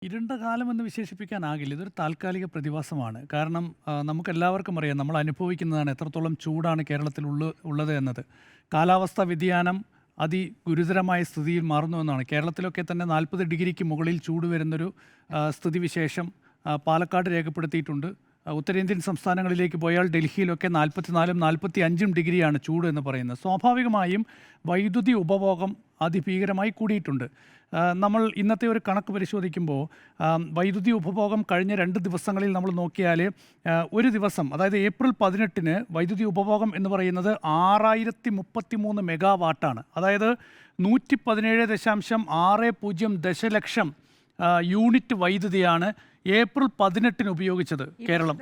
ഇരുണ്ട കാലമെന്ന് വിശേഷിപ്പിക്കാനാകില്ല. ഇതൊരു താൽക്കാലിക പ്രതിഭാസമാണ്. കാരണം നമുക്കെല്ലാവർക്കും അറിയാം നമ്മൾ അനുഭവിക്കുന്നതാണ് എത്രത്തോളം ചൂടാണ് കേരളത്തിൽ ഉള്ളത് എന്നത്. കാലാവസ്ഥാ വ്യതിയാനം അതിഗുരുതരമായ സ്ഥിതിയിൽ മാറുന്നുവെന്നാണ്. കേരളത്തിലൊക്കെ തന്നെ 40 ഡിഗ്രിക്ക് മുകളിൽ ചൂട് വരുന്നൊരു സ്ഥിതിവിശേഷം പാലക്കാട് രേഖപ്പെടുത്തിയിട്ടുണ്ട്. ഉത്തരേന്ത്യൻ സംസ്ഥാനങ്ങളിലേക്ക് പോയാൽ ഡൽഹിയിലൊക്കെ 44ഉം 45ഉം ഡിഗ്രിയാണ് ചൂട് എന്ന് പറയുന്നത്. സ്വാഭാവികമായും വൈദ്യുതി ഉപഭോഗം അതിഭീകരമായി കൂടിയിട്ടുണ്ട്. നമ്മൾ ഇന്നത്തെ ഒരു കണക്ക് പരിശോധിക്കുമ്പോൾ വൈദ്യുതി ഉപഭോഗം കഴിഞ്ഞ 2 ദിവസങ്ങളിൽ നമ്മൾ നോക്കിയാൽ ഒരു ദിവസം, അതായത് ഏപ്രിൽ 18-ന് വൈദ്യുതി ഉപഭോഗം എന്ന് പറയുന്നത് 6033 മെഗാവാട്ടാണ്. അതായത് 117.60 ദശലക്ഷം യൂണിറ്റ് വൈദ്യുതിയാണ് ഏപ്രിൽ 18-ന് ഉപയോഗിച്ചത് കേരളം.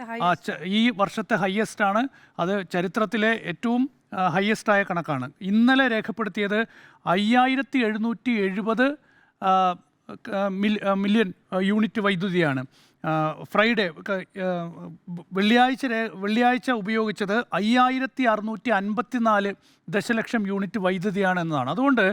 ഈ വർഷത്തെ ഹയ്യസ്റ്റ് ആണ്. അത് ചരിത്രത്തിലെ ഏറ്റവും ഹയ്യസ്റ്റായ കണക്കാണ്. ഇന്നലെ രേഖപ്പെടുത്തിയത് 5770 മില്യൺ യൂണിറ്റ് വൈദ്യുതിയാണ്. ഫ്രൈഡേ വെള്ളിയാഴ്ച ഉപയോഗിച്ചത് 5654 ദശലക്ഷം യൂണിറ്റ് വൈദ്യുതിയാണ് എന്നതാണ്. അതുകൊണ്ട്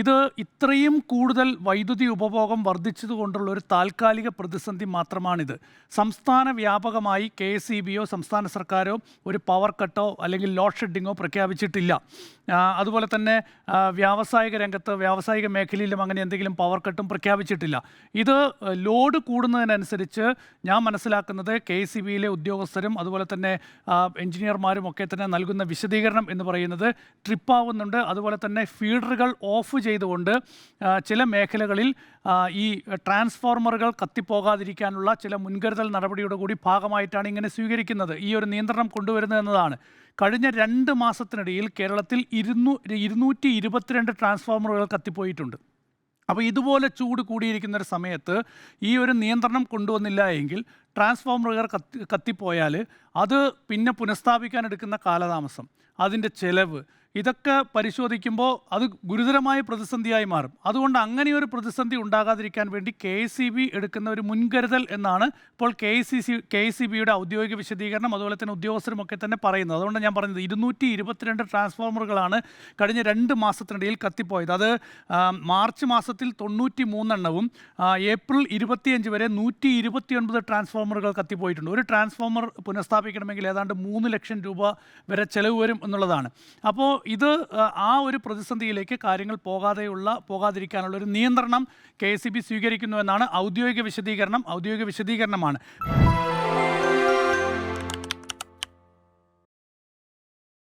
ഇത് ഇത്രയും കൂടുതൽ വൈദ്യുതി ഉപഭോഗം വർദ്ധിച്ചതുകൊണ്ടുള്ള ഒരു താൽക്കാലിക പ്രതിസന്ധി മാത്രമാണിത്. സംസ്ഥാന വ്യാപകമായി KSEBയോ സംസ്ഥാന സർക്കാരോ ഒരു പവർ കട്ടോ അല്ലെങ്കിൽ ലോഡ് ഷെഡിങ്ങോ പ്രഖ്യാപിച്ചിട്ടില്ല. അതുപോലെ തന്നെ വ്യാവസായിക രംഗത്ത്, വ്യാവസായിക മേഖലയിലും അങ്ങനെ എന്തെങ്കിലും പവർ കട്ടും പ്രഖ്യാപിച്ചിട്ടില്ല. ഇത് ലോഡ് കൂടുന്നതിനനുസരിച്ച് ഞാൻ മനസ്സിലാക്കുന്നത് KSEBയിലെ ഉദ്യോഗസ്ഥരും അതുപോലെ തന്നെ എഞ്ചിനീയർമാരും ഒക്കെ തന്നെ നൽകുന്ന വിശദീകരണം എന്ന് പറയുന്നത് ട്രിപ്പാവുന്നുണ്ട്. അതുപോലെ തന്നെ ഫീഡറുകൾ ഓഫ് ചെയ്തുകൊണ്ട് ചില മേഖലകളിൽ ഈ ട്രാൻസ്ഫോർമറുകൾ കത്തിപ്പോകാതിരിക്കാനുള്ള ചില മുൻകരുതൽ നടപടിയുടെ കൂടി ഭാഗമായിട്ടാണ് ഇങ്ങനെ സ്വീകരിക്കുന്നത്, ഈ ഒരു നിയന്ത്രണം കൊണ്ടുവരുന്നത് എന്നതാണ്. കഴിഞ്ഞ 2 മാസത്തിനിടയിൽ കേരളത്തിൽ 222 ട്രാൻസ്ഫോർമറുകൾ കത്തിപ്പോയിട്ടുണ്ട്. അപ്പോൾ ഇതുപോലെ ചൂട് കൂടിയിരിക്കുന്നൊരു സമയത്ത് ഈ ഒരു നിയന്ത്രണം കൊണ്ടുവന്നില്ല എങ്കിൽ ട്രാൻസ്ഫോർമറുകൾ കത്തിപ്പോയാൽ അത് പിന്നെ പുനഃസ്ഥാപിക്കാൻ എടുക്കുന്ന കാലതാമസം, അതിൻ്റെ ചെലവ്, ഇതൊക്കെ പരിശോധിക്കുമ്പോൾ അത് ഗുരുതരമായ പ്രതിസന്ധിയായി മാറും. അതുകൊണ്ട് അങ്ങനെയൊരു പ്രതിസന്ധി ഉണ്ടാകാതിരിക്കാൻ വേണ്ടി KSEB എടുക്കുന്ന ഒരു മുൻകരുതൽ എന്നാണ് ഇപ്പോൾ KSEBയുടെ ഔദ്യോഗിക വിശദീകരണം, അതുപോലെ തന്നെ ഉദ്യോഗസ്ഥരുമൊക്കെ തന്നെ പറയുന്നത്. അതുകൊണ്ട് ഞാൻ പറഞ്ഞത് 222 ട്രാൻസ്ഫോർമറുകളാണ് കഴിഞ്ഞ 2 മാസത്തിനിടയിൽ കത്തിപ്പോയത്. അത് മാർച്ച് മാസത്തിൽ 93 എണ്ണവും ഏപ്രിൽ 25 വരെ 129 ട്രാൻസ്ഫോർമറുകൾ കത്തിപ്പോയിട്ടുണ്ട്. ഒരു ട്രാൻസ്ഫോർമർ പുനഃസ്ഥാപിക്കണമെങ്കിൽ ഏതാണ്ട് 3 ലക്ഷം രൂപ വരെ ചെലവ് വരും എന്നുള്ളതാണ്. അപ്പോൾ ഇത് ആ ഒരു പ്രതിസന്ധിയിലേക്ക് കാര്യങ്ങൾ പോകാതിരിക്കാനുള്ള ഒരു നിയന്ത്രണം KSEB സ്വീകരിക്കുന്നു എന്നാണ് ഔദ്യോഗിക വിശദീകരണമാണ്.